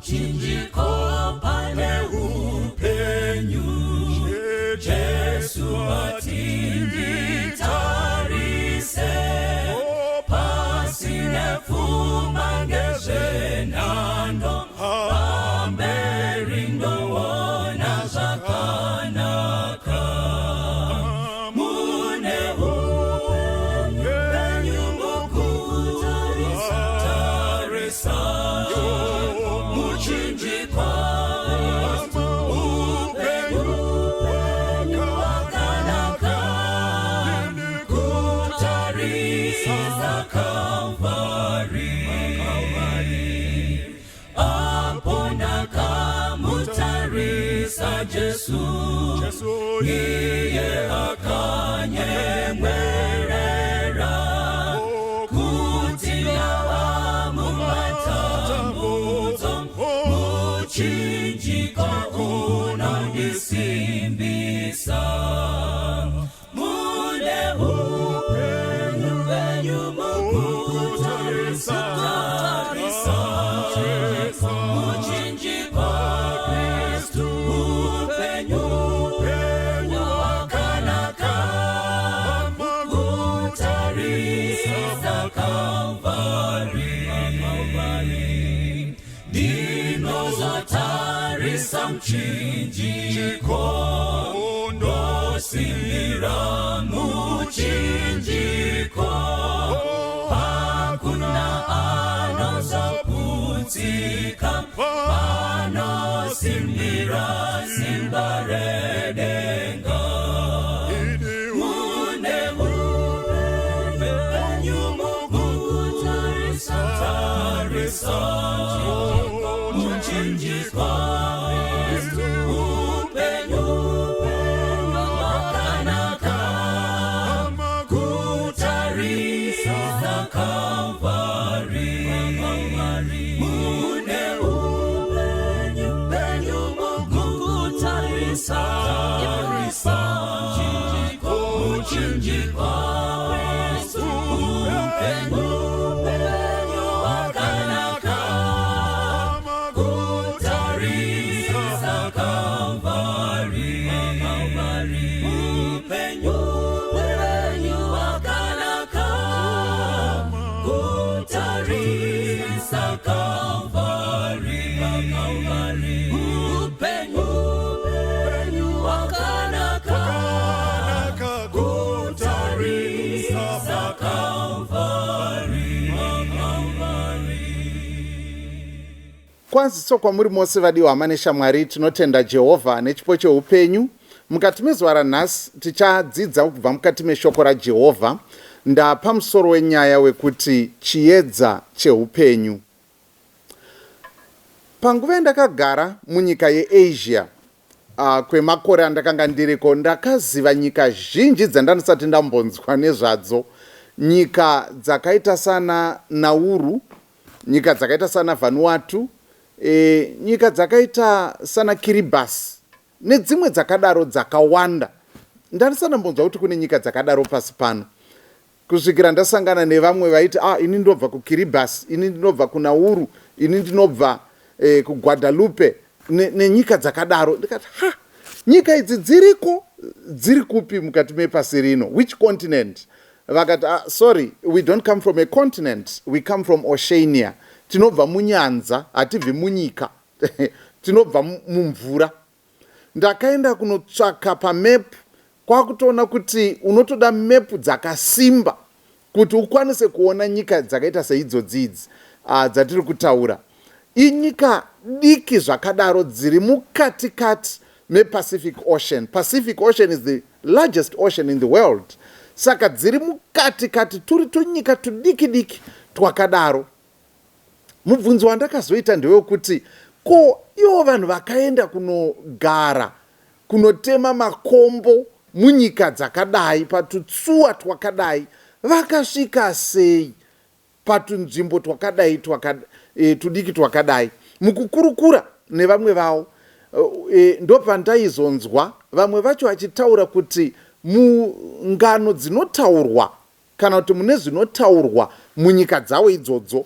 muchinjiko pane upenyu. Jesu atinditarise, pasine pfuma ngezvenhando, pamberi ndoona zvakanaka. Mune upenyu mukutarisa, muchinjikwa upenyu hwakanaka, kutarisa Kalvari. Apo ndakamutarisa Jesu, iye akanyemwerera, kuti ndava mumatambudzo, muchinjiko unondisimbisa. Mune upenyu mukutarisa, muchinjiko Kristu, upenyu hwakanaka, kutarisa Kalvari. Ndinozotarisa muchinjiko, ndosimbira muchinjiko, hakuna anozoputsika, panosimbira simba redenga. Mune upenyu mukutarisa, muchinjiko upenyu hwakanaka, kutarisa Kalvari. Mune upenyu mukutarisa, muchinjiko upenyu hwakanaka, kutarisa Kalvari. Upenyu hwakanaka, kutarisa Kalvari. Upenyu hwakanaka, kutarisa Kalvari. Kwanziso kwamuri mose vadiwa hama neshamwari, tinotenda Jehovha nechipo cheupenyu. Mukati mezuva ranhasi tichadzidza kubva mukati meshoko raJehovha pamusoro wenyaya wekuti chiedza cheupenyu. Panguva ndakagara munyika yeAsia kwemakore andakanga ndiriko, ndakaziva nyika zhinji dzandisati ndambonzwa nezvadzo. Nyika dzakaita sana Nauru, nyika dzakaita sana Vanuatu, nyika dzakaita sana Kiribati nedzimwe dzakadaro dzakawanda. Ndandisandambonzwa kuti kune nyika dzakadaro pasi pano, kusvikira ndasangana nevamwe vaiti ini ndinobva kuKiribati, ini ndinobva kuNauru, ini ndinobva kuGuadalupe nenyika dzakadaro. Ndikati nyika idzi dziri kupi mukati mepasi rino? Which continent? Vakati sorry, we don't come from a continent, we come from Oceania. Tinobva munyanza, hatibvi munyika. Tinobva mumvura. Ndakaenda kunotsvaka pamepu, kwakutoona kuti unotoda mepu dzakasimba kuti ukwanise kuona nyika dzakaita seidzodzidzi dzatiri kutaura. Inyika diki zvakadaro dziri mukatikati mePacific Ocean. Pacific Ocean is the largest ocean in the world. Saka dziri mukatikati, turi tunyika tudiki diki twakadaro. Mubvunzo wandakazoita ndewekuti ko ivo vanhu vakaenda kunogara, kunotema makombo munyika dzakadai, patutsuwa twakadai, vakasvika sei patunzvimbo twakadai tudiki twakadai? Mukukurukura nevamwe vavo, ndopandaizonzwa vamwe vacho vachitaura kuti mungano dzinotaurwa kana kuti mune zvinotaurwa munyika dzavo idzodzo,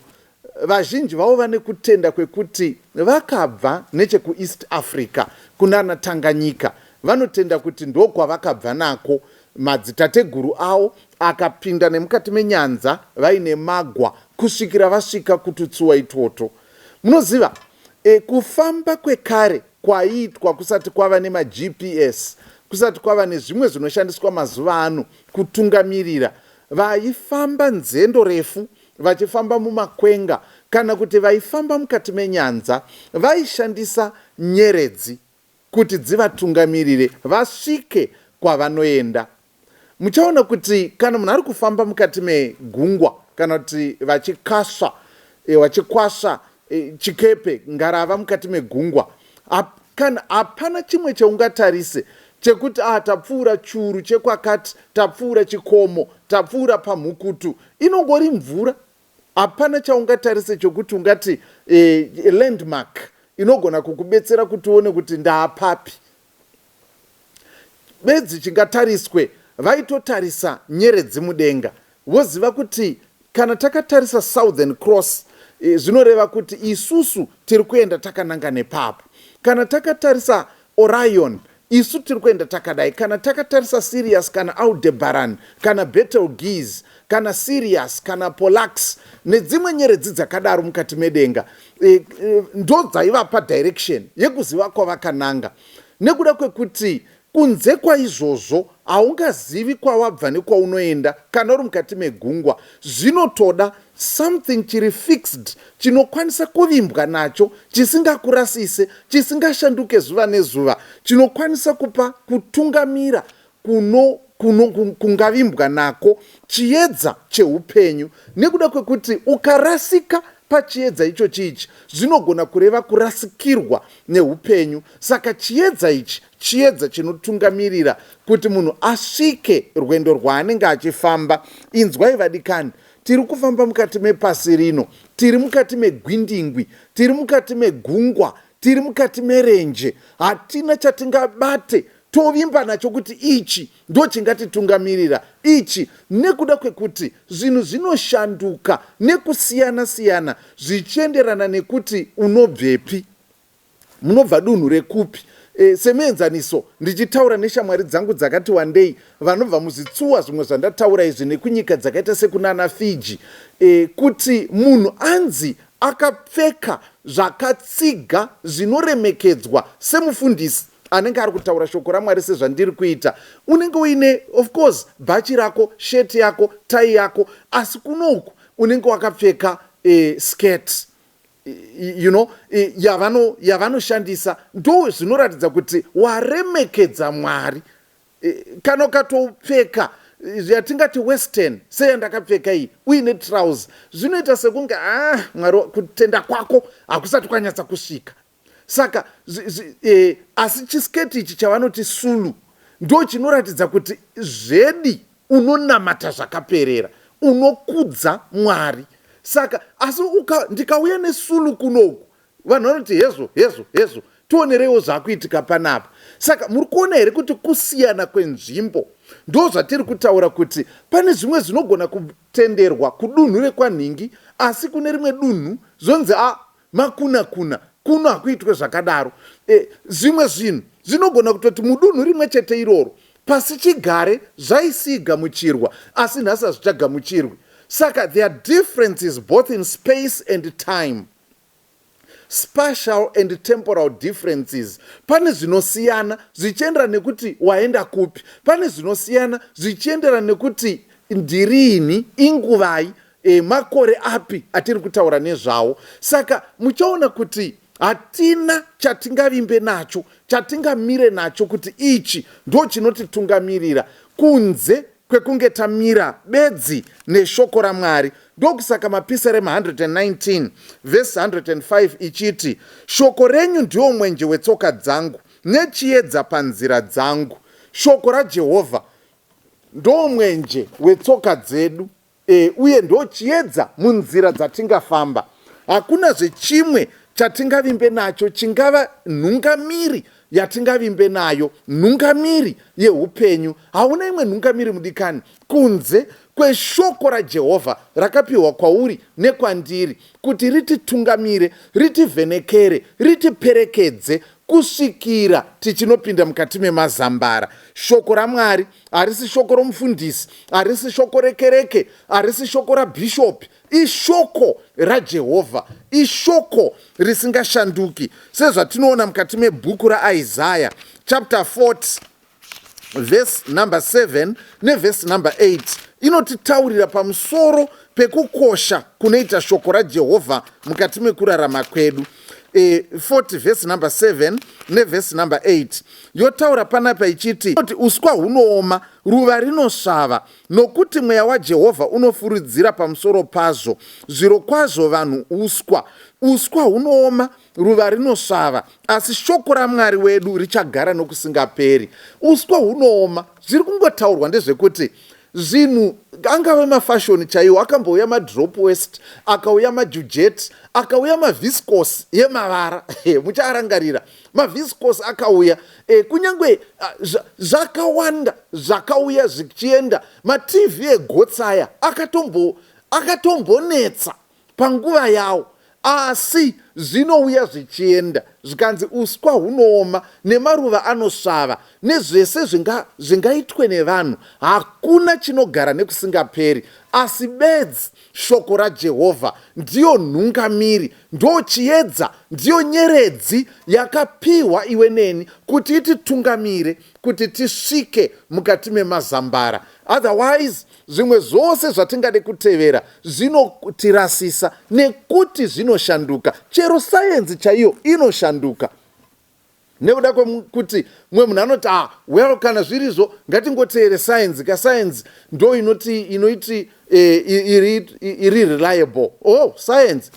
vazhinji vavo vane kutenda kwekuti vakabva nechekueast africa kunana Tanganyika. Vanotenda kuti ndokwavakabva nako. Madzitateguru avo akapinda nemukati menyanza vaine magwa kusvikira vasvika kututsuwa itoto. Munoziva kufamba kwekare kwaiitwa kusati kwava nemaGPS, kusati kwava nezvimwe zvinoshandiswa mazuva ano kutungamirira. Vaifamba nzendo refu vachifamba mumakwenga kana kuti vaifamba mukati menyanza vaishandisa nyeredzi kuti dzivatungamirire vasvike kwavanoenda. Muchaona kuti kana munhu ari kufamba mukati megungwa kana kuti vachikwasva chikepe ngarava mukati megungwa, hapana chimwe cheungatarise chekuti tapfuura churu chekwakati, tapfuura chikomo, tapfuura pamhukutu. Inongori mvura. Hapana chaungatarise chokuti ungati landmark inogona kukubetsera kuti uone kuti ndaapapi. Bedzi chingatariswe vaitotarisa nyeredzi mudenga. Voziva kuti kana takatarisa Southern Cross zvinoreva kuti isusu tiri kuenda takananga nepapo. Kana takatarisa Orion isu tiri kuenda takadai. Kana takatarisa Sirius kana Aldebaran kana Betelgeuse kana Sirius kana Pollux nedzimwe nyeredzi dzakadaro mukati medenga, ndo dzaivapa direction yekuziva kwavakananga. Nekuda kwekuti kunze kwaizvozvo haungazivi kwawabva nekwaunoenda kana uri mukati megungwa. Zvinotoda something chiri fixed chinokwanisa kuvimbwa nacho, chisingakurasise, chisingashanduke zuva nezuva, chinokwanisa kupa kutungamira kungavimbwa nako chiedza cheupenyu. Nekuda kwekuti ukarasika pachiedza icho chichi zvinogona kureva kurasikirwa neupenyu. Saka chiedza ichi chiedza chinotungamirira kuti munhu asvike rwendo rwaanenge achifamba. Inzwai vadikani, tiri kufamba mukati mepasi rino, tiri mukati megwindingwi, tiri mukati megungwa, tiri mukati merenje. Hatina chatingabate tovimba nacho kuti ichi ndo chingatitungamirira. Ichi nekuda kwekuti zvinhu zvinoshanduka nekusiyana-siyana zvichienderana nekuti unobvepi, munobva dunhu rekupi. Semuenzaniso ndichitaura neshamwari dzangu dzakati wandei vanobva muzvitsuwa zvimwe zvandataura izvi nekunyika dzakaita sekunana Fiji, kuti munhu anzi akapfeka zvakatsiga zvinoremekedzwa semufundisi anenge ari kutaura shoko raMwari sezvandiri kuita. Unenge uine of course bhachi rako, sheti yako, tai yako, asi kunoku unenge wakapfeka skirt, yavanoshandisa. Ndo zvinoratidza kuti waremekedza Mwari. Kana ukatopfeka yatingati western seyandakapfeka iyi uine trouser, zvinoita sekunge Mwari kutenda kwako hakusati kwanyatsa kusvika. Saka asi chisketi ichi chavanoti sulu ndo chinoratidza kuti zvedi unonamata zvakaperera, unokudza Mwari. Saka asi ndikauya nesulu kunoku vanhu vanoti hezo tionerewo zvakuitika panapa. Saka muri kuona here kuti kusiyana kwenzvimbo ndo zvatiri kutaura kuti pane zvimwe zvinogona kutenderwa kudunhu rekwanhingi, asi kune rimwe dunhu zvonzi makuna kuno hakuitwe zvakadaro. Zvimwe zvinhu zvinogona kutoti mudunhu rimwe chete iroro pasi chigare zvaisigamuchirwa, asi nhasi hazvichagamuchirwi. Saka there are differences both in space and time, spatial and temporal differences. Pane zvinosiyana zvichienderana nekuti waenda kupi, pane zvinosiyana zvichienderana nekuti ndirini, inguvai, makore api atiri kutaura nezvawo. Saka muchaona kuti hatina chatingavimbe nacho, chatingamire nacho kuti ichi ndo chinotitungamirira kunze kwekunge tamira bedzi neshoko raMwari. Ndokusaka mapisarema 119 vhesi 105 ichiti, shoko renyu ndiwo mwenje wetsoka dzangu nechiedza panzira dzangu. Shoko raJehovha ndo mwenje wetsoka dzedu, uye ndo chiedza munzira dzatingafamba. Hakuna zvechimwe chatingavimbe nacho chingava nhungamiri yatingavimbe nayo, nhungamiri yeupenyu. Hauna imwe nhungamiri mudikani kunze kweshoko raJehovha rakapiwa kwauri nekwandiri, kuti rititungamire, ritivhenekere, ritiperekedze kusvikira tichinopinda mukati memazambara. Shoko raMwari harisi shoko romufundisi, harisi shoko rekereke, harisi shoko rabhishopi. Ishoko raJehovha, ishoko risingashanduki, sezvatinoona mukati mebhuku raIsaiah chapter 40 verse number 7 neverse number 8. Inotitaurira pamusoro pekukosha kunoita shoko raJehovha mukati mekurarama kwedu. 40 verse number 7 neverse number 8 yotaura panapa ichiti, uswa hunooma, ruva rinosvava, nokuti mweya waJehovha unofurudzira pamusoro pazvo. Zvirokwazvo vanhu uswa hunooma, ruva rinosvava, asi shoko raMwari wedu richagara nokusingaperi. Uswa hunooma, zviri kungotaurwa ndezvekuti zvinhu, angave mafashoni chaiwo, akambouya madrop west, akauya majujet, akauya maviscos yemavara mucharangarira, maviscos akauya, kunyange zvakawanda zvakauya zvichienda, matv egotsaya akatombonetsa panguva yawo, asi zvinouya zvichienda, zvikanzi uswa hunooma nemaruva anosvava, nezvese zvingaitwe nevanhu, hakuna chinogara nekusingaperi. Asi bedzi shoko raJehovha ndiyo nhungamiri, ndo chiedza, ndiyo nyeredzi yakapiwa iwe neni kuti ititungamire, kuti tisvike mukati memazambara. Otherwise zvimwe zvose zvatingade kutevera zvinotirasisa, nekuti zvinoshanduka. Chero sayenzi chaiyo inoshanduka, nekuda kwekuti mwe munhu anoti well, kana zvirizvo ngatingoteere sayenzi, kasayenzi ndo inoiti iri reliable.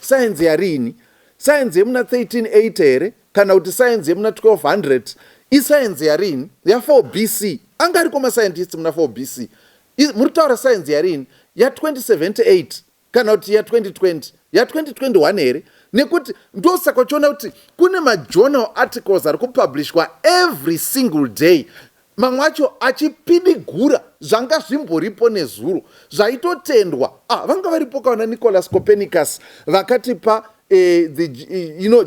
Sayenzi yarini? Sayenzi yemuna 1380 here, kana kuti sayenzi yemuna 1200? Isayenzi yarini? Ya4 BC. Angariko mascientists muna 4 BC. Muri taura sayenzi yarini? Ya2078 kana kuti ya2020, ya2021 here? Nekuti ndosaka uchiona kuti kune majournal articles ari kupublishwa every single day, mamwe acho achipidigura zvanga zvimboripo nezuro, zvaitotendwa. Vanga varipo kawana Nicholas Copernicus vakatipa the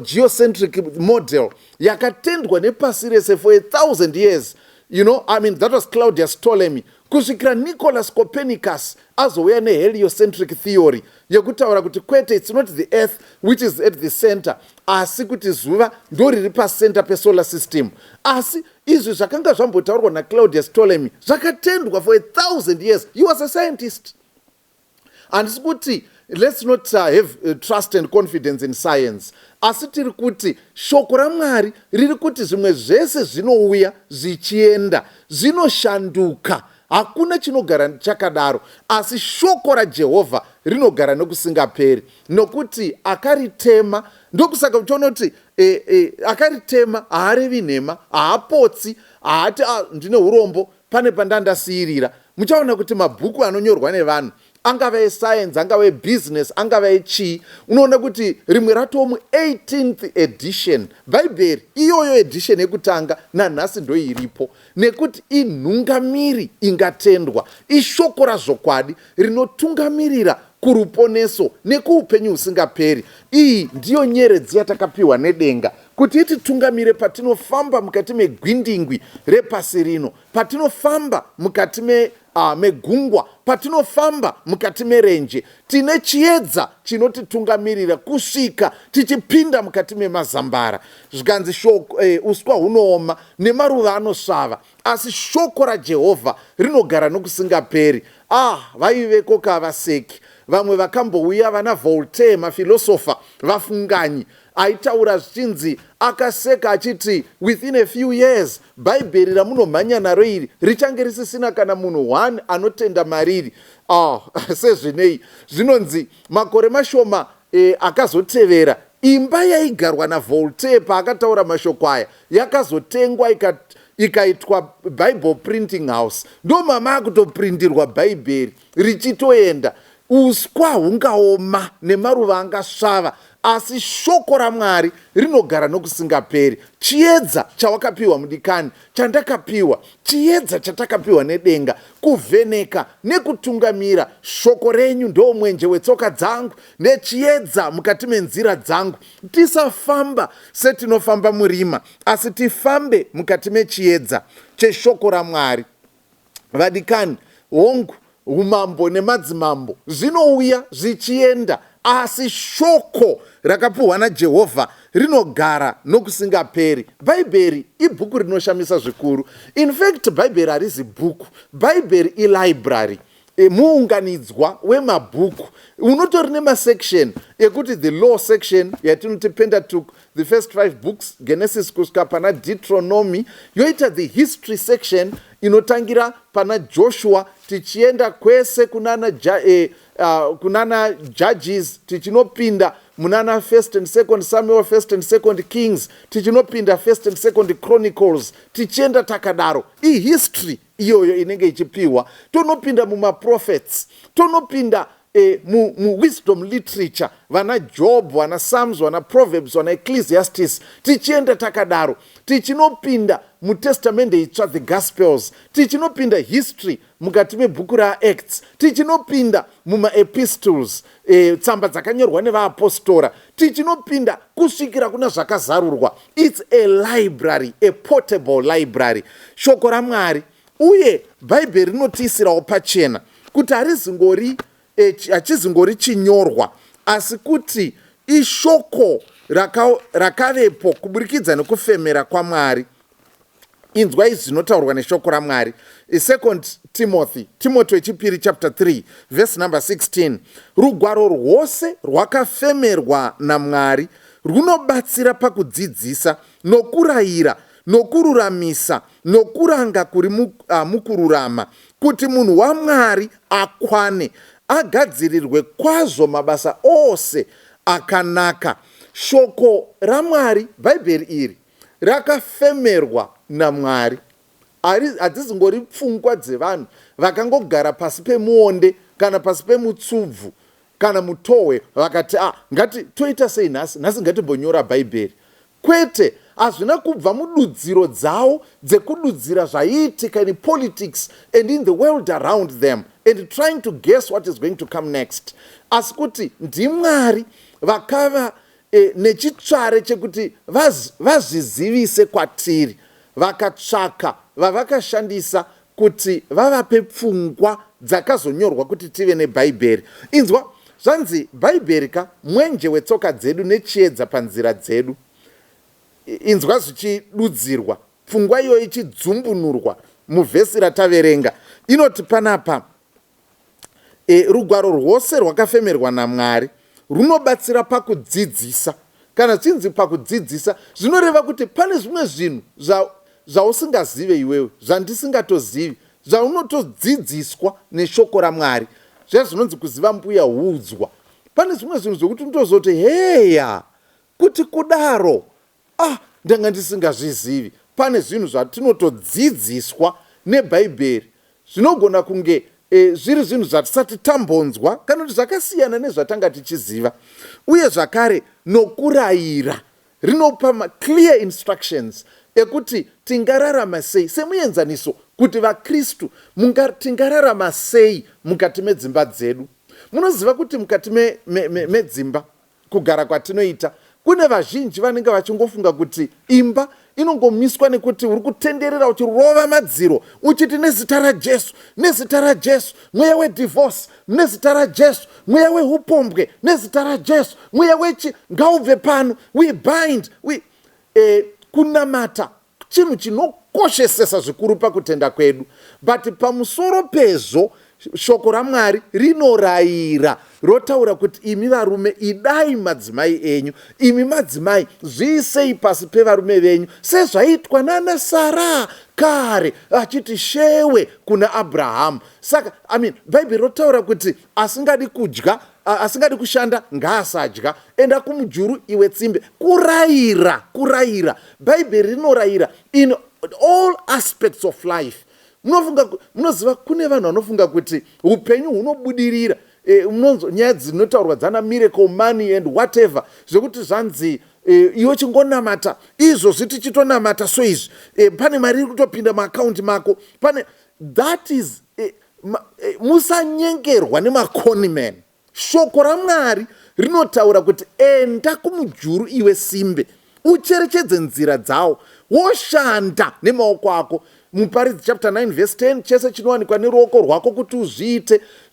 geocentric model yakatendwa nepasi rese for 1000 years. That was Claudius Ptolemy. Kusvikira Nicholas Copernicus azouya neheliocentric theory yekutaura kuti kwete, it's not the earth which is at the center, asi kuti zuva ndo riri pacenter pesolar system. Asi izvi zvakanga zvambotaurwa naClaudius Ptolemy zvakatendwa for 1000 years. He was a scientist. Handisi kuti let's not have trust and confidence in science, asi tiri kuti shoko raMwari riri kuti zvimwe zvese zvinouya zvichienda, zvinoshanduka, hakuna chinogara chakadaro, asi shoko raJehovha rinogara nokusingaperi, nokuti akaritema. Ndokusaka uchiona kuti akaritema haarevi nhema, haapotsi, haati ndine urombo, pane pandandasiyirira. Muchaona kuti mabhuku anonyorwa nevanhu, angave escience, angave business, angave echii, unoona kuti rimwe ratomu 18th edition bhaibheri, iyoyo edition yekutanga nanhasi ndo iripo, nekuti inhungamiri ingatendwa, ishoko razvokwadi rinotungamirira kuruponeso nekuupenyu husingaperi. Iyi ndiyo nyeredzi yatakapiwa nedenga kuti ititungamire patinofamba mukati megwindingwi repasi rino, patinofamba mukati megungwa, patinofamba mukati merenje. Tine chiedza chinotitungamirira kusvika tichipinda mukati memazambara. Zvikanzi uswa hunooma nemaruva anosvava, asi shoko raJehovha rinogara nokusingaperi. Vaiveko kavaseki, vamwe vakambouya vana Voltaire, mafilosofa vafunganyi, aitaura zvichinzi, akaseka achiti within a few years bhaibheri ramunomhanya naro iri richange risisina kana munhu 1 anotenda mariri. Sezvinei zvinonzi makore mashoma akazotevera, imba yaigarwa naVoltaire paakataura mashoko aya yakazotengwa ikaitwa Bible printing house, ndo mama akutoprindirwa bhaibheri richitoenda. Uswa hungaoma nemaruva angasvava, asi shoko raMwari rinogara nokusingaperi. Chiedza chawakapiwa mudikani, chandakapiwa, chiedza chatakapiwa nedenga, kuvheneka nekutungamira. Shoko renyu ndo mwenje wetsoka dzangu nechiedza mukati menzira dzangu. Tisafamba setinofamba murima, asi tifambe mukati mechiedza cheshoko raMwari. Vadikani, hongu, umambo nemadzimambo zvinouya zvichienda, asi shoko rakapiwa naJehovha rinogara nokusingaperi. Bhaibheri ibhuku rinoshamisa zvikuru. In fact, Bhaibheri harizi bhuku, Bhaibheri ilibrary, muunganidzwa wemabhuku. Unotori nemasection ekuti the law section yatinoti Pentateuch, the first 5 books, Genesis kusvika pana Deuteronomy, yoita the history section inotangira pana Joshua tichienda kwese kunana Judges, tichinopinda munana 1st and 2nd Samuel, 1st and 2nd Kings, tichinopinda 1st and 2nd Chronicles, tichienda takadaro. History iyoyo inenge ichipiwa. Tonopinda mumaprophets, tonopinda mu wisdom literature, vana Job, vana Psalms, vana Proverbs, vana Ecclesiastes, tichienda takadaro. Tichinopinda mutestamente itsva, the Gospels, tichinopinda history mukati mebhuku raActs, tichinopinda mumaepistles, tsamba dzakanyorwa nevaapostora, tichinopinda kusvikira kuna zvakazarurwa. It's a library, a portable library, shoko raMwari. Uye Bhaibheri rinotiisirawo pachena kuti hachizingori chinyorwa, asi kuti ishoko rakavepo kuburikidza nekufemera kwaMwari. Inzwa izvi zvinotaurwa neshoko raMwari. 2 Timothy wechipiri chapter 3 verse number 16. Rugwaro rwose rwakafemerwa naMwari runobatsira pakudzidzisa, nokurayira, nokururamisa, nokuranga kuri mukururama, kuti munhu waMwari akwane, agadzirirwe kwazvo mabasa ose akanaka. Shoko raMwari, Bhaibheri iri, rakafemerwa naMwari. Hadzizingori pfungwa dzevanhu vakangogara pasi pemuonde kana pasi pemutsubvu kana mutohwe vakati ngati toita sei nhasi ngatimbonyora Bhaibheri. Kwete, hazvina kubva mududziro dzavo dzekududzira zvaiitika in politics and in the world around them and trying to guess what is going to come next. Asi kuti ndiMwari vakava nechitsvare chekuti vazvizivise kwatiri, vakatsvaka vavakashandisa kuti vavape pfungwa dzakazonyorwa kuti tive neBhaibheri. Inzwa, zvanzi Bhaibheri mwenje wetsoka dzedu nechiedza panzira dzedu. Inzwa zvichidudzirwa, pfungwa iyo ichidzumbunurwa muvhesi rataverenga. Inoti panapa, rugwaro rwose rwakafemerwa naMwari runobatsira pakudzidzisa. Kana chinzi pakudzidzisa, zvinoreva kuti pane zvimwe zvinhu zvausingazive iwewe, zvandisingatozivi, zvaunotodzidziswa neshoko raMwari. Zvinonzi kuziva mbuya huudzwa. Pane zvimwe zvinhu zvokuti unotozoti heya, kuti kudaro, ndanga ndisingazvizivi. Pane zvinhu zvatinotodzidziswa neBhaibheri. Zvinogona kunge zviri zvinhu zvatisati tambonzwa kana kuti zvakasiyana nezvatanga tichiziva. Uye zvakare nokurayira, rinopa clear instructions ekuti tingararama sei semuenzaniso, kuti vaKristu tingararama sei mukati medzimba dzedu. Munoziva kuti mukati medzimba kugara kwatinoita, kune vazhinji vanenge vachingofunga kuti imba inongomiswa nekuti uri kutenderera uchirova madziro uchiti nezita raJesu, nezita raJesu, mweya wedivorce, nezita raJesu, mweya wehupombwe, nezita raJesu, mweya wechi ngaubve pano, we bind, kunamata chinhu chinokoshesesa zvikuru pakutenda kwedu. But pamusoro pezvo, shoko raMwari rinorayira, rotaura kuti imi varume idai madzimai enyu, imi madzimai zviisei pasi pevarume venyu, sezvaitwa nana Sara kare achiti shewe kuna Abrahamu. Saka Bhaibheri rotaura kuti asingadi kudya, asingadi kushanda ngaasadya, enda kumujuru iwe tsimbe. Kurayira. Bhaibheri rinorayira in all aspects of life. Munoziva kune vanhu vanofunga kuti upenyu hunobudirira munonzwa nyaya dzinotaurwa dzana miracle money and whatever, zvekuti zvanzi iwe chingonamata izvozvi tichitonamata so izvi pane mari iri kutopinda maakaunti mako pane that is musanyengerwa nemaconman. Shoko raMwari rinotaura kuti enda kumujuru iwe simbe, ucherechedze nzira dzawo, woshanda nemaoko ako. Muparidzi chapter 9 verse 10, chese chinowanikwa neruoko rwako kuti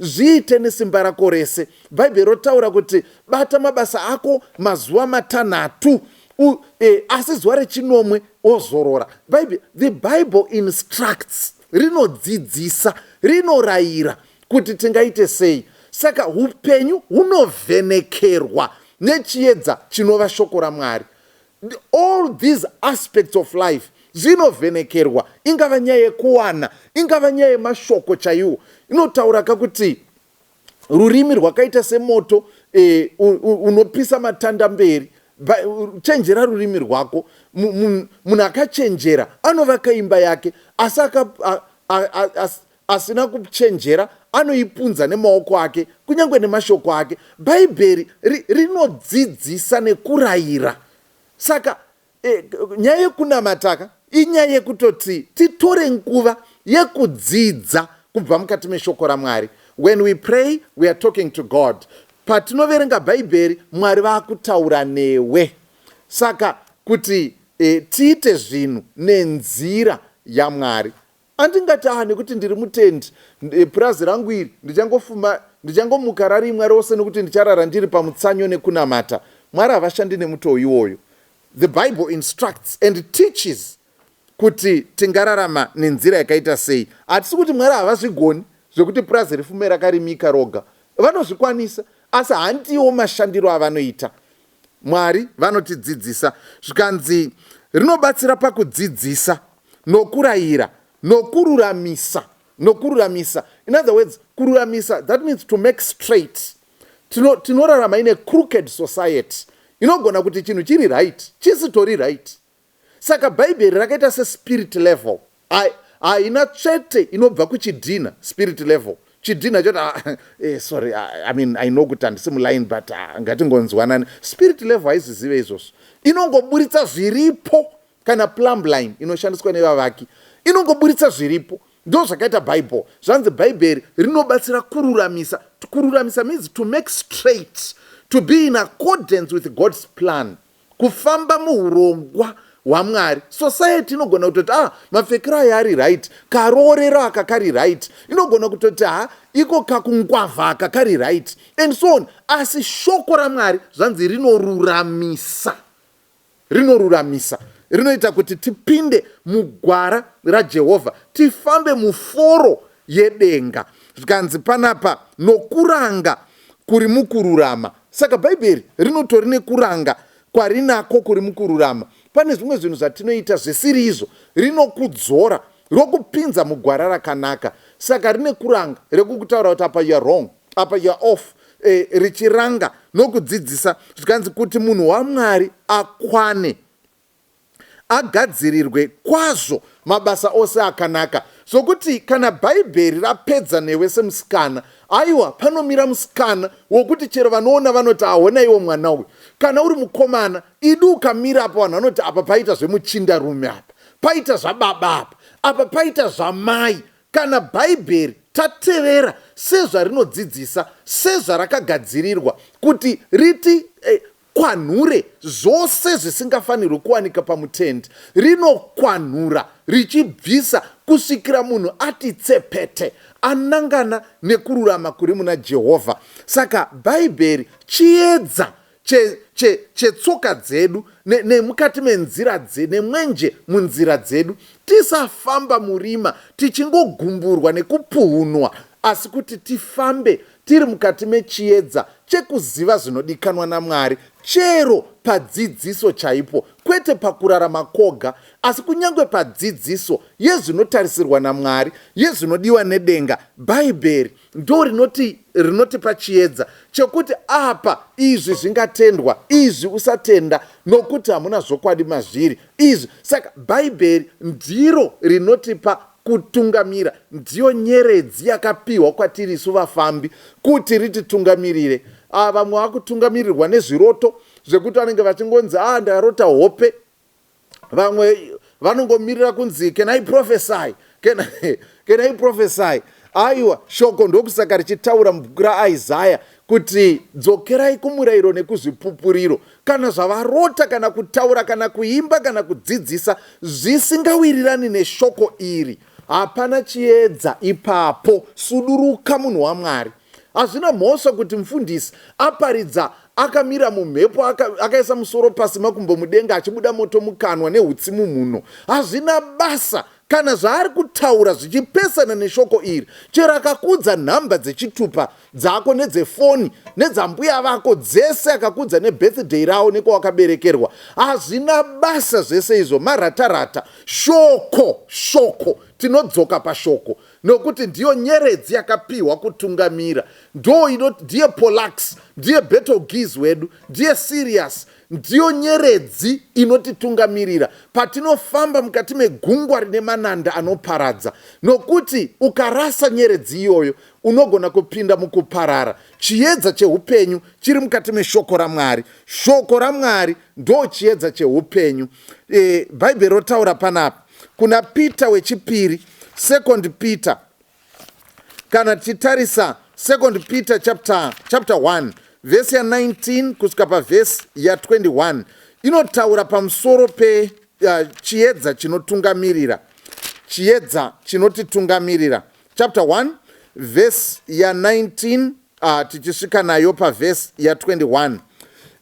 zviite nesimba rako rese. Bhaibheri rotaura kuti bata mabasa ako mazuva matanhatu, asi zuva rechinomwe ozorora. The Bible instructs, rinodzidzisa, rinorayira kuti tingaite sei. Saka upenyu hunovhenekerwa nechiedza chinova shoko raMwari. All these aspects of life zvinovhenekerwa, ingava nyaya yekuwana, ingava nyaya yemashoko chaiwo. Inotaura kakuti rurimi rwakaita semoto unopisa matanda mberi. Chenjera rurimi rwako. Munhu akachenjera anovaka imba yake, asina kuchenjera anoipunza nemaoko ake, kunyange nemashoko ake. Bhaibheri rinodzidzisa nekurayira. Saka nyaya yekunamataka inyaya yekutoti titore nguva yekudzidza kubva mukati meshoko raMwari. When we pray, we are talking to God. Patinoverenga Bhaibheri, Mwari vakutaura newe. Saka kuti tiite zvinhu nenzira yaMwari. Andingati nekuti ndiri mutendi, purazi rangu iri ndichangomuka rari Mwari wose nekuti ndicharara ndiri pamutsanyo nekunamata. Mwari havashandi nemutoo iwoyo. The Bible instructs and teaches kuti tingararama nenzira yakaita sei. Hatisi kuti Mwari havazvigoni zvekuti purazi rifume rakarimika roga. Vanozvikwanisa, asi handiwo mashandiro avanoita. Mwari vanotidzidzisa. Zvikanzi rinobatsira pakudzidzisa, nokurayira, nokururamisa. In other words, kururamisa, that means to make straight. Tinorarama in a crooked society. Inogona kuti chinhu chiri right, chisitori right. Saka Bhaibheri rakaita sespirit level. Haina chete inobva kuchidhina, spirit level. Chidhina choti, sorry, I know kuti handisi muline but ngatingonzwanani. Spirit level haizizive izvozvo. Inongoburitsa zviripo, kana plumb line inoshandiswa nevavaki. Inongoburitsa zviripo. Ndo zvakaita Bible. Zvanzi Bhaibheri rinobatsira kururamisa. Kururamisa means to make straight, to be in accordance with God's plan. Kufamba muurongwa hwaMwari. Society inogona kutoti mapfekero aya ari right, karoorero aka kari right. Inogona kutoti iko kakungwavha aka kari right, and so on. Asi shoko raMwari zvanzi rinoruramisa. Rinoita kuti tipinde mugwara raJehovha, tifambe muforo yedenga. Zvikanzi panapa nokuranga kuri mukururama. Saka Bhaibheri rinotori nekuranga kwarinako kuri mukururama. Pane zvimwe zvinhu zvatinoita zvisiri izvo, rinokudzora, rokupinza mugwara rakanaka. Saka rine kuranga rekukutaura kuti apa you are wrong, apa you are off. Richiranga nokudzidzisa. Zvikanzi kuti munhu waMwari akwane, agadzirirwe kwazvo mabasa ose akanaka. Sokuti kana Bhaibheri rapedza newe semusikana, aiwa panomira musikana wokuti chero vanoona vanoti ahona iwo mwana uyu. Kana uri mukomana, idu ukamira apa vanhu vanoti apa paita zvemuchindarume apa, paita zvababa apa paita zvamai. Kana Bhaibheri tatevera sezvarinodzidzisa, sezvarakagadzirirwa kuti riti kwanhure zvose zvisingafanirwi kuwanika pamutendi, rinokwanhura richibvisa kusvikira munhu ati tsepete, anangana nekururama kuri muna Jehovha. Saka Bhaibheri chiedza chetsoka dzedu nemukati menzira dzedu, nemwenje munzira dzedu. Tisafamba murima tichingogumburwa nekupuhunwa, asi kuti tifambe tiri mukati mechiedza chekuziva zvinodikanwa naMwari, chero padzidziso chaipo, kwete pakurarama koga, asi kunyange padzidziso yezvinotarisirwa naMwari, yezvinodiwa nedenga. Bhaibheri ndo rinotipa chiedza chekuti apa izvi zvingatendwa, izvi usatenda, nokuti hamuna zvokwadi mazviri izvi. Saka Bhaibheri ndiro rinotipa kutungamira ndiyo nyeredzi yakapiwa kwatiri isu vafambi kuti rititungamirire. Vamwe vakutungamirirwa nezviroto zvekuti vanenge vachingonzi ndarota hope. Vamwe vanongomirira kunzi can I prophesy, can I prophesy. Aiwa, shoko ndokusaka richitaura mubhuku raIsaya kuti dzokerai kumurayiro nekuzvipupuriro. Kana zvavarota kana kutaura kana kuimba kana kudzidzisa zvisingawirirani neshoko iri, hapana chiedza ipapo. Suduruka munhu waMwari. Hazvina mhosva kuti mufundisi aparidza akamira mumhepo akaisa musoro pasi makumbo mudenga achibuda moto mukanwa nehutsi mumhuno. Hazvina basa kana zvaari kutaura zvichipesana neshoko iri. Chero akakudza nhamba dzechitupa dzako nedzefoni nedzambuya vako dzese, akakudza nebirthday ravo nekwawakaberekerwa, hazvina basa zvese izvo, maratarata. Shoko tinodzoka pashoko nokuti ndiyo nyeredzi yakapiwa kutungamira. Ndiye Polax, ndiye Betelgeuse wedu, ndiye Sirius, ndiyo nyeredzi inotitungamirira patinofamba mukati megungwa rine mananda anoparadza. Nokuti ukarasa nyeredzi iyoyo unogona kupinda mukuparara. Chiedza cheupenyu chiri mukati meshoko raMwari. Shoko raMwari ndo chiedza cheupenyu. Bhaibheri rotaura panapa kuna Peter wechipiri, 2 Peter. Kana titarisa 2 Peter chapter 1 vhesi ya19 kusvika pavhesi ya21 inotaura pamusoro chiedza chinotungamirira. Chiedza chinotitungamirira. Chapter 1 vhesi ya19 tichisvika nayo pavhesi ya21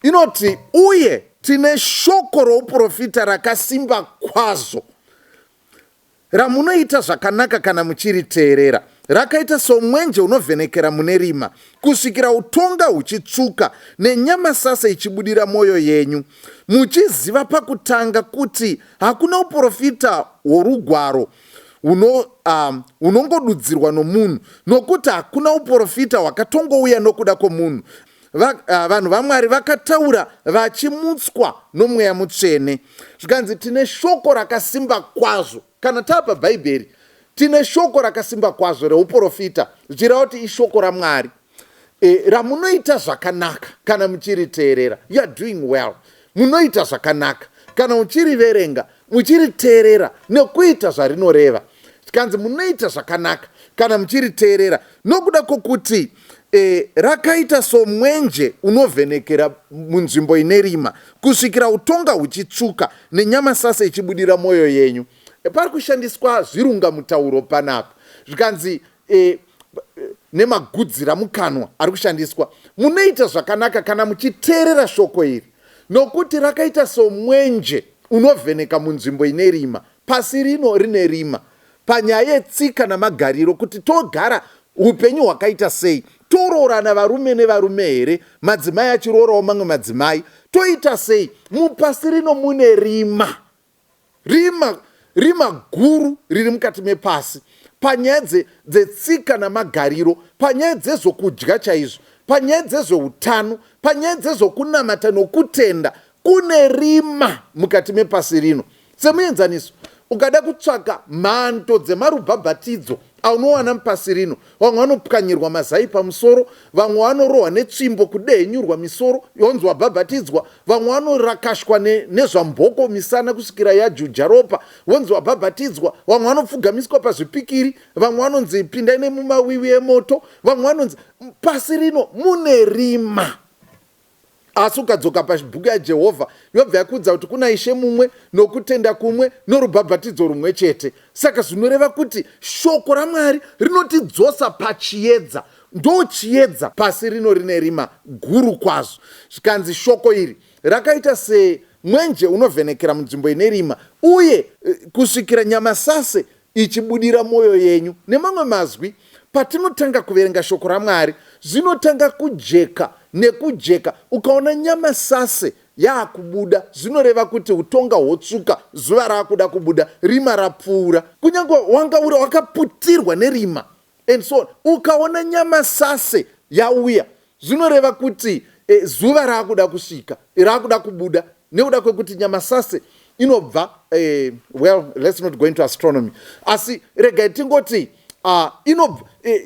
inoti, uye tine shoko rouprofita rakasimba kwazvo, ramunoita zvakanaka kana muchiriteerera. Rakaita somwenje unovhenekera mune rima, kusvikira utonga huchitsvuka nenyama sasa ichibudira mwoyo yenyu, muchiziva pakutanga kuti hakuna uprofita hworugwaro unongodudzirwa nomunhu, nokuti hakuna uprofita hwakatongouya nokuda kwomunhu. Vanhu vaMwari vakataura vachimutswa noMweya Mutsvene. Zvikanzi tine shoko rakasimba kwazvo. Kana tapa Bhaibheri tine shoko rakasimba kwazvo reuprofita, zvichireva kuti ishoko raMwari, ramunoita zvakanaka kana muchiriteerera. You are doing well. Munoita zvakanaka kana muchiriverenga, muchiriteerera nekuita zvarinoreva. Zvikanzi munoita zvakanaka kana muchiriteerera nokuda kwokuti rakaita somwenje unovhenekera munzvimbo ine rima, kusvikira utonga huchitsvuka nenyama sasa ichibudira mwoyo yenyu. Pari kushandiswa zvirunga mutauro panapa. Zvikanzi nemagudzira mukanwa ari kushandiswa. Munoita zvakanaka kana muchiteerera shoko iri, nokuti rakaita somwenje unovheneka munzvimbo ine rima. Pasi rino rine rima panyaya yetsika namagariro, kuti togara upenyu hwakaita sei, toroorana varume nevarume here, madzimai achiroorawo mamwe madzimai, toita sei. Mupasi rino mune rima guru riri mukati mepasi, panyaya dzetsika namagariro, panyaya dzezvokudya chaizvo, panyaya dzezveutano, panyaya dzezvokunamata nokutenda, kune rima mukati mepasi rino. Semuenzaniso, ukada kutsvaka mhando dzemarubhabhatidzo aunowana mupasi rino, vamwe vanopwanyirwa mazai pamusoro, vamwe vanorohwa netsvimbo kudehenyurwa misoro yonzi wabhabhatidzwa, vamwe vanorakashwa nezvamboko misana kusvikira yajuja ropa vonzi wabhabhatidzwa, vamwe vanopfugamiswa pazvipikiri, vamwe vanonzi pindai nemumawiwi emoto, vamwe vanonzi. Pasi rino mune rima. Asi ukadzoka pabhuku yaJehovha yobva yakudza kuti kuna Ishe mumwe nokutenda kumwe norubhabhatidzo rumwe chete. Saka zvinoreva kuti shoko raMwari rinotidzosa pachiedza. Ndo chiedza. Pasi rino rine rima guru kwazvo. Zvikanzi shoko iri rakaita semwenje unovhenekera munzvimbo ine rima, uye kusvikira nyama sase ichibudira mwoyo yenyu. Nemamwe mazwi, patinotanga kuverenga shoko raMwari zvinotanga kujeka nekujeka. Ukaona nyama sase yaakubuda, zvinoreva kuti utonga hwotsvuka, zuva raakuda kubuda, rima rapfuura. Kunyange wanga uri wakaputirwa nerima and so on, ukaona nyama sase yauya, zvinoreva kuti zuva raakuda kusvika, raakuda kubuda, nekuda kwekuti nyama sase inobva well, let's not go into astronomy, asi regai tingoti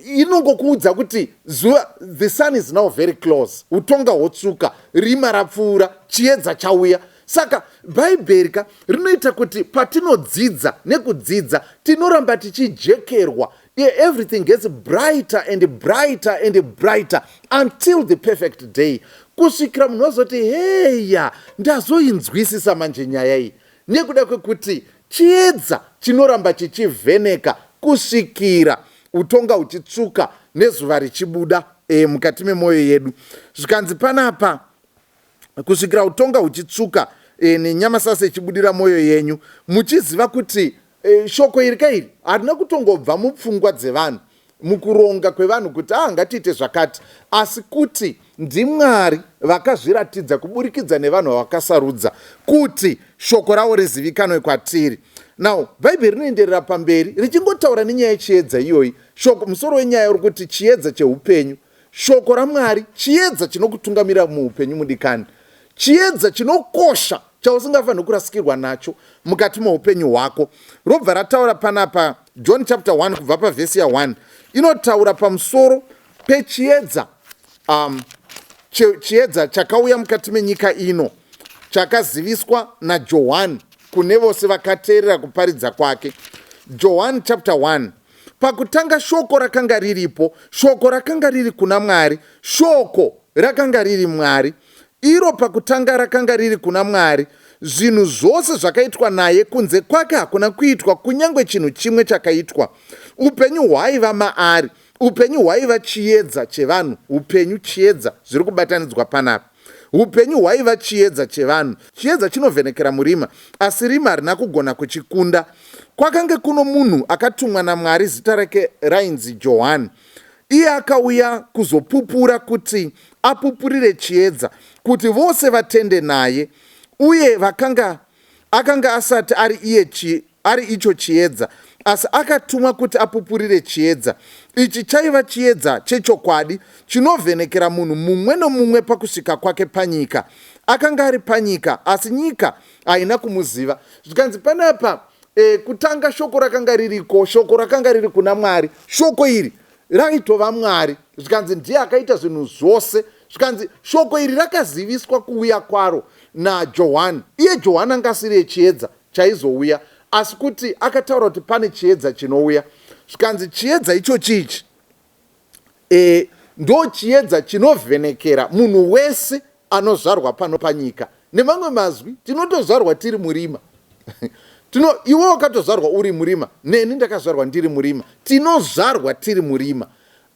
inongokuudza kuti zuva, the sun is now very close, utonga hwotsuka, rima rapfuura, chiedza chauya. Saka bhaibheri rinoita kuti patinodzidza nekudzidza tinoramba tichijekerwa. Everything gets brighter and brighter and brighter until the perfect day. Kusvikira munhu wazoti heya ndazoinzwisisa manje nyaya iyi, nekuda kwekuti chiedza chinoramba chichivheneka kusvikira utonga uchitsuka nezuva richibuda mukati memwoyo yedu. Zvikanzi panapa kusvikira utonga uchitsuka nenyama sasa ichibudira mwoyo yenyu, muchiziva kuti shoko iri kairi harina kutongobva mupfungwa dzevanhu, mukuronga kwevanhu kuti ngatiite zvakati, asi kuti ndiMwari vakazviratidza kuburikidza nevanhu vavakasarudza kuti shoko ravo rizivikanwe kwatiri. Now bhaibheri rinoenderera pamberi richingotaura nenyaya yechiedza iyoyi. Shoko musoro wenyaya uri kuti chiedza cheupenyu, shoko raMwari chiedza chinokutungamira muupenyu mudikani, chiedza chinokosha chausingafaniri kurasikirwa nacho mukati meupenyu hwako. Robva rataura panapa John chapter 1 kubva pavhesi ya 1 inotaura pamusoro pechiedza, chiedza chakauya mukati menyika ino, chakaziviswa naJohani kune vose vakateerera kuparidza kwake. John chapter 1, pakutanga shoko rakanga riripo, shoko rakanga riri kuna Mwari, shoko rakanga riri Mwari, iro pakutanga rakanga riri kuna Mwari. Zvinhu zvose zvakaitwa naye, kunze kwake hakuna kuitwa kunyange chinhu chimwe chakaitwa. Upenyu hwaiva maari, upenyu hwaiva chiedza chevanhu. Upenyu, chiedza zviri kubatanidzwa panapa. Upenyu hwaiva chiedza chevanhu. Chiedza chinovhenekera murima, asi rima harina kugona kuchikunda. Kwakange kuno munhu akatumwa naMwari, zita rake rainzi Johani. Iye akauya kuzopupura kuti apupurire chiedza, kuti vose vatende naye. Uye akanga asati ari icho chiedza, asi akatumwa kuti apupurire chiedza. Ichi chaiva chiedza chechokwadi chinovhenekera munhu mumwe nomumwe pakusvika kwake panyika. Akanga ari panyika, asi nyika haina kumuziva. Zvikanzi panapa kutanga shoko rakanga ririko, shoko rakanga riri kuna Mwari, shoko iri raitova Mwari. Zvikanzi ndiye akaita zvinhu zvose. Zvikanzi shoko iri rakaziviswa kuuya kwaro naJohani. Iye Johani anga asiri chiedza chaizouya, asi kuti akataura kuti pane chiedza chinouya. Zvikanzi chiedza icho chichi ndo chiedza chinovhenekera munhu wese anozvarwa pano panyika. Nemamwe mazwi tinotozvarwa tiri murima. Iwe wakatozvarwa uri murima, neni ndakazvarwa ndiri murima, tinozvarwa tiri murima.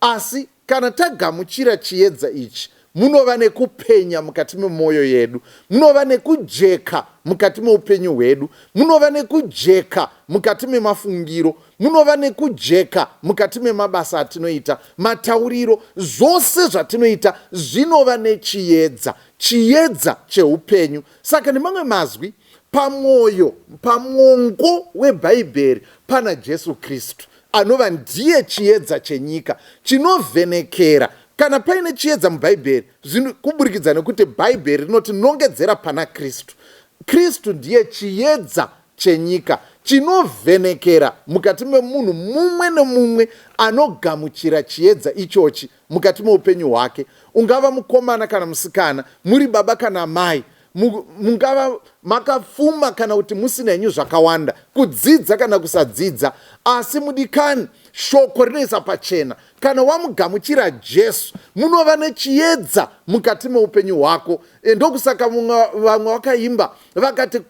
Asi kana tagamuchira chiedza ichi, munova nekupenya mukati memwoyo yedu, munova nekujeka mukati meupenyu hwedu, munova nekujeka mukati memafungiro, munova nekujeka mukati memabasa atinoita, matauriro, zvose zvatinoita zvinova nechiedza, chiedza cheupenyu. Saka nemamwe mazwi, pamwoyo, pamwongo webhaibheri pana Jesu Kristu, anova ndiye chiedza chenyika chinovhenekera. Kana paine chiedza mubhaibheri, kuburikidza nekuti bhaibheri rinoti nongedzera pana Kristu. Kristu ndiye chiedza chenyika chinovhenekera mukati memunhu mumwe nemumwe anogamuchira chiedza ichochi mukati meupenyu hwake. Ungava mukomana kana musikana, muri baba kana mai, mungava makapfuma kana kuti musina henyu zvakawanda, kudzidza kana kusadzidza, asi mudikani shoko rinoisa pachena. Kana wamugamuchira Jesu, munova nechiedza mukati meupenyu hwako. Ndokusaka vamwe vakaimba vakati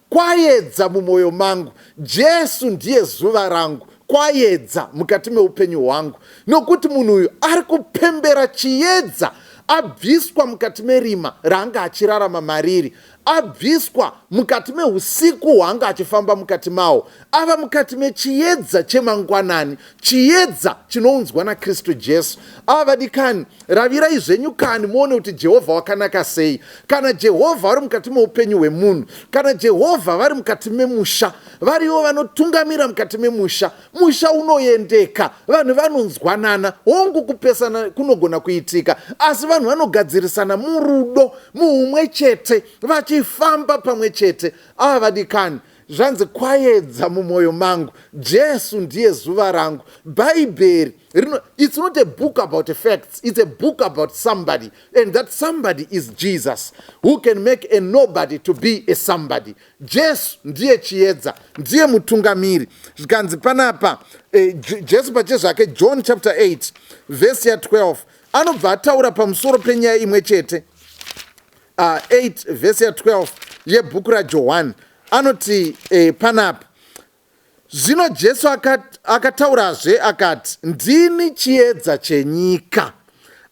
kwaedza mumwoyo mangu, Jesu ndiye zuva rangu, kwaedza mukati meupenyu hwangu. Nokuti munhu uyu ari kupembera chiedza, abviswa mukati merima raanga achirarama mariri, abviswa mukati meusiku hwaanga achifamba mukati mawo, ava mukati mechiedza chemangwanani, chiedza chinounzwa naKristu Jesu. Vadikani, ravirai zvenyu kani muone kuti Jehovha wakanaka sei. Kana Jehovha vari mukati meupenyu hwemunhu, kana Jehovha vari mukati memusha, varivo vanotungamira mukati memusha, musha unoendeka, vanhu vanonzwanana, hongu kupesana kunogona kuitika, asi vanhu vanogadzirisana murudo, muumwe chete, vachifamba pamwe chete. Vadikani, zvanzi kwaedza mumwoyo mangu, Jesu ndiye zuva rangu. Bhaibheri, it's not a book about facts, it's a book about somebody, and that somebody is Jesus, who can make a nobody to be a somebody. Jesu ndiye chiedza, ndiye mutungamiri. Zvikanzi panapa, Jesu pache zvake, John chapter 8 verse ya 12, anobva ataura pamusoro penyaya imwe chete. 8 verse ya 12 yebhuku raJohani anoti panapa, zvino Jesu akataurazve akati, ndini chiedza chenyika,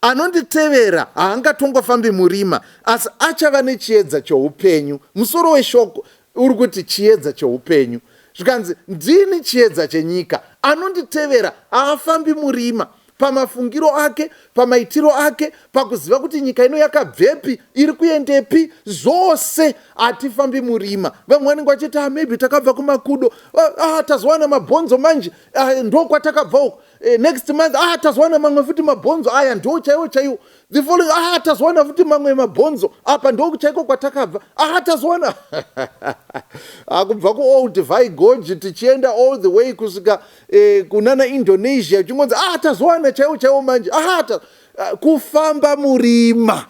anonditevera haangatongofambi murima, asi achava nechiedza choupenyu. Musoro weshoko uri kuti chiedza choupenyu. Zvikanzi ndini chiedza chenyika, anonditevera haafambi murima, pamafungiro ake, pamaitiro ake, pakuziva kuti nyika ino yakabvepi, iri kuendepi, zvose hatifambi murima. Vamwe vanenge vachiti maybe takabva kumakudo, tazowana mabhonzo manje, ndo kwatakabva uko. Next month tazowana mamwe futi mabhonzo, aya ndo chaiwo chaiwo. The following tazowana futi mamwe mabhonzo, apa ndo chaiko kwatakabva, tazowana kubva kuold Vaigoji tichienda all the way kusvika kunana Indonesia, chingonzi tazowana chaiwo chaiwo manje. Kufamba murima.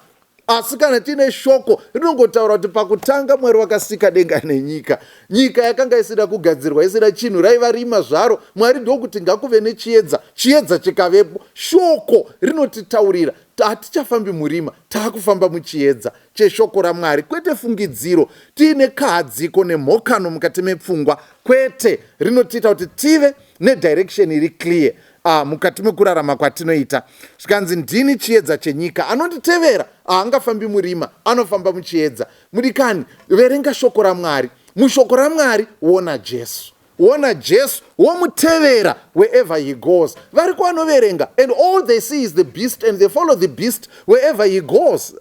Asi kana tine shoko rinongotaura kuti pakutanga Mwari wakasika denga nenyika, nyika yakanga isina kugadzirwa, isina chinhu, raiva rima zvaro. Mwari ndokuti ngakuve nechiedza, chiedza chikavepo. Shoko rinotitaurira hatichafambi murima, taakufamba muchiedza cheshoko raMwari, kwete fungidziro, tiine kahadziko nemhokano mukati mepfungwa, kwete. Rinotiita kuti tive nedirection iri clear mukati mekurarama kwatinoita. Zvikanzi ndini chiedza chenyika, anonditevera haangafambi murima, anofamba muchiedza. Mudikani, verenga shoko raMwari. Mushoko raMwari wona Jesu, wona Jesu, womutevera wherever he goes. Vari kwanoverenga, and all they see is the beast, and they follow the beast wherever he goes.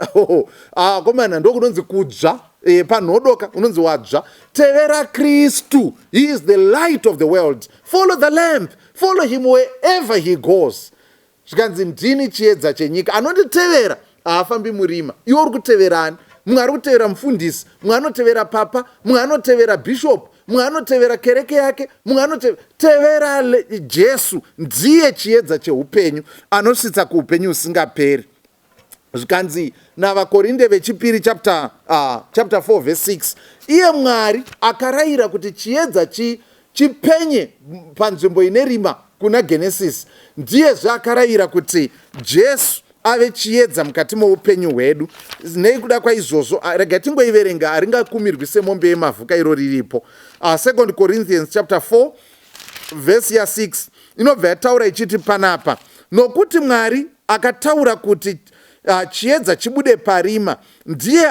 Komana ndokunonzi kudzva, panhodoka unonzi wadzva. Tevera Kristu, he is the light of the world. Follow the lamp, follow him wherever he goes. Zvikanzi ndini chiedza chenyika, anonditevera haafambi murima. Iwo uri kuteverani? Mumwe ari kutevera mufundisi, mumwe anotevera papa, mumwe anotevera bishop, mumwe anotevera kereke yake, mumwe anotevera Jesu. Ndiye chiedza cheupenyu, anosvitsa kuupenyu husingaperi. Zvikanzi navakorinde vechipiri chapter 4 verse 6, iye Mwari akarayira kuti chiedza chipenye panzvimbo ine rima kuna Genesis. Ndiye zvakarayira kuti Jesu ave chiedza mukati moupenyu hwedu. Nekuda kwaizvozvo, rega tingoiverenga, haringakumirwi semombe yemavhuka iro riripo. 2 Corinthians chapter 4 verse ya 6 inobva yataura ichiti panapa, nokuti Mwari akataura kuti chiedza chibude parima, ndiye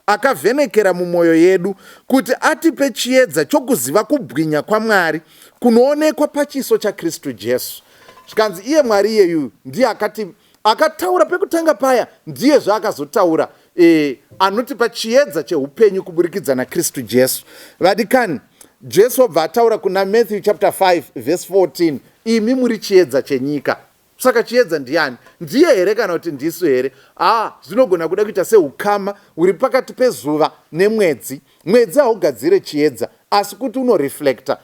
akavhenekera mumwoyo yedu kuti atipe chiedza chokuziva kubwinya kwaMwari kunoonekwa pachiso chaKristu Jesu. Zvikanzi iye Mwari iyeyu ndiye akataura pekutanga paya, ndiye zvaakazotaura anotipa chiedza cheupenyu kuburikidza naKristu Jesu. Vadikani, Jesu obva ataura kuna Matthew chapter 5 verse 14, imi muri chiedza chenyika. Saka chiedza ndiani? Ndiye here kana kuti ndisu here? Zvinogona kuda kuita seukama uri pakati pezuva nemwedzi. Mwedzi haugadzire chiedza, asi kuti unoreflecta.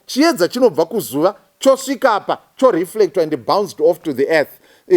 Chiedza chinobva kuzuva chosvika apa choreflectwa and bounced off to the earth.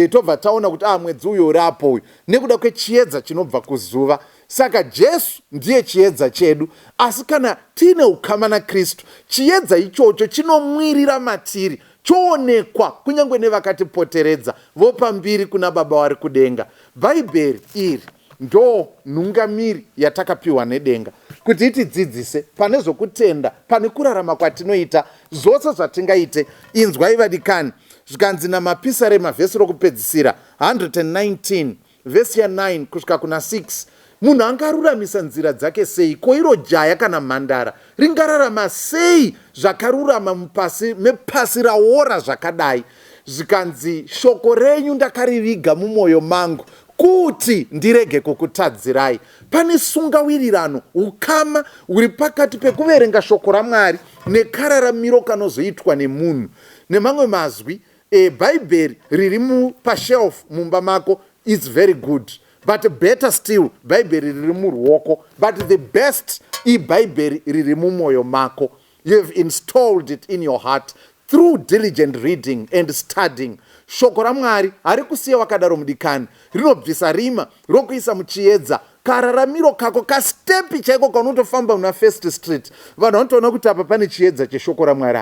Tobva taona kuti mwedzi uyo urapo uyu, nekuda kwechiedza chinobva kuzuva. Saka Jesu ndiye chiedza chedu, asi kana tiine ukama naKristu, chiedza ichocho chinomwirira matiri, choonekwa kunyange nevakatipoteredza, vopambiri kuna Baba vari kudenga. Bhaibheri iri ndo nhungamiri yatakapiwa nedenga kuti itidzidzise pane zvokutenda, pane kurarama kwatinoita, zvose zvatingaite. Inzwai vadikani, zvikanzi namapisarema vhesi rokupedzisira 119 vhesi ya 9 kusvika kuna 6, munhu angaruramisa nzira dzake sei? Ko iro jaya kana mhandara ringararama sei zvakarurama mepasi raora zvakadai? Zvikanzi shoko renyu ndakariviga mumwoyo mangu kuti ndirege kukutadzirai. Pane sungawirirano, ukama uri pakati pekuverenga shoko raMwari nekararamiro kanozoitwa nemunhu. Nemamwe mazwi, Bhaibheri riri pashelf mumba mako, it's very good, but better still bhaibheri riri muruoko, but the best ibhaibheri riri mumwoyo mako. You have installed it in your heart through diligent reading and studying. Shoko raMwari hari kusiya wakadaro mudikani, rinobvisa rima rokuisa muchiedza. Kararamiro kako kastepi chaiko kaunotofamba una First Street, vanhu vanotoona kuti apa pane chiedza cheshoko raMwari.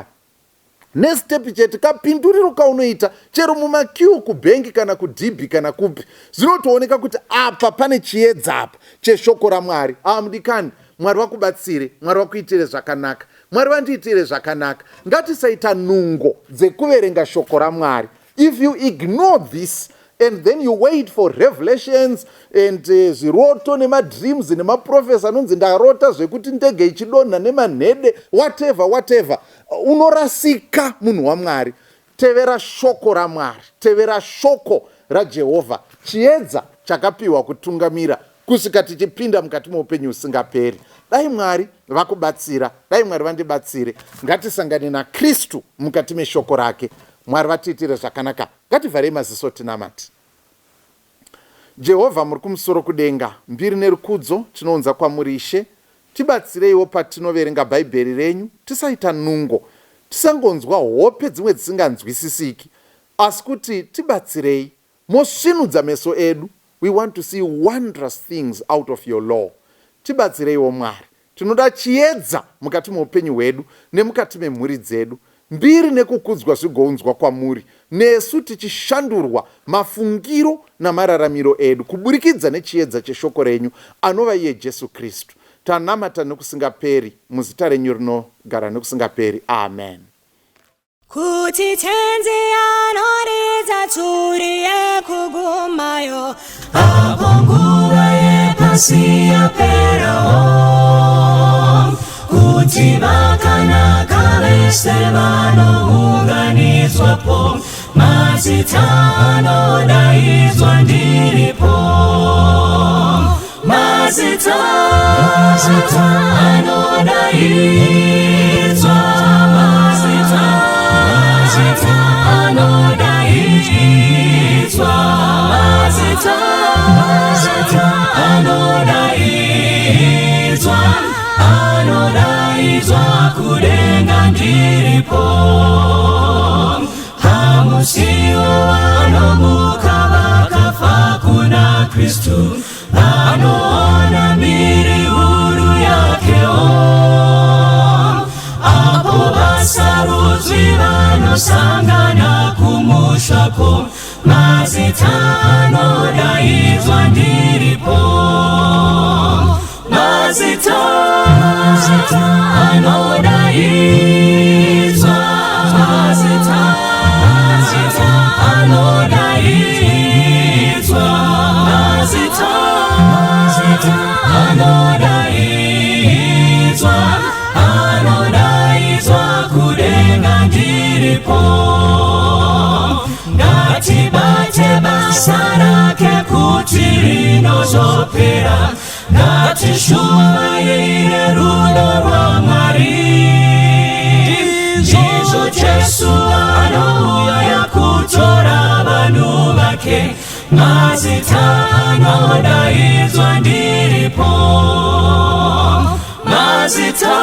Nestepi chete kapinduriro kaunoita chero mumakiu kubhengi kana kudhibhi kana kupi, zvinotooneka kuti apa pane chiedza apa cheshoko raMwari. Mudikani, Mwari wakubatsire, Mwari wakuitire zvakanaka, Mwari vandiitire zvakanaka. Ngatisaita nungo dzekuverenga shoko raMwari. If you ignore this and then you wait for revelations and zviroto nemadreams nemaprofesa anonzi ndarota zvekuti ndege ichidonha nemanhede, whatever, unorasika munhu waMwari. Tevera shoko raMwari, tevera shoko raJehovha, chiedza chakapiwa kutungamira kusvika tichipinda mukati meupenyu usingaperi. Dai Mwari vakubatsira, dai Mwari vandibatsire. Ngatisangane naKristu mukati meshoko rake. Mwari vatiitire zvakanaka. Ngativharei maziso tinamati. Jehovha muri kumusoro kudenga, mbiri nerukudzo tinounza kwamuri Ishe. Tibatsireiwo patinoverenga bhaibheri renyu, tisaita nungo, tisangonzwa hope dzimwe dzisinganzwisisiki, asi kuti tibatsirei mosvinudza meso edu. We want to see wondrous things out of your law. Tibatsireiwo Mwari. Tinoda chiedza mukati meupenyu hwedu nemukati memhuri dzedu. Mbiri nekukudzwa zvigounzwa kwamuri, nesu tichishandurwa mafungiro namararamiro edu kuburikidza nechiedza cheshoko renyu anova iye Jesu Kristu. Tanamata nokusingaperi muzita renyu rinogara nokusingaperi. Amen. Kuti tenzi anoridza tsuri yekugumayo, apo nguva yepasi yaperawo, kuti vakanaka vese vanounganidzwapo, mazita anodaidzwa ndiripo, mazita anodaidzwa, mazita anodaidzwa, mazita anodaidzwa, anodaidzwa kudenga ndiripo. Hamusiwo vanomuka vakafa kuna Kristu, vanoona miri huru yakewo, apo vasarudzwi vanosangana kumushako, mazita anodaidzwa ndiripo, mazita anodaidzwa, mazita anodaidzwa, mazita anodaidzwa, anodaidzwa kudenga ndiripo. Ngatibate basa rake kuti rinozopera, ngatishumaire rudo rwaMwari. Jesu Jesu anouya kutora vanhu vake, mazita anodaidzwa ndiripo, mazita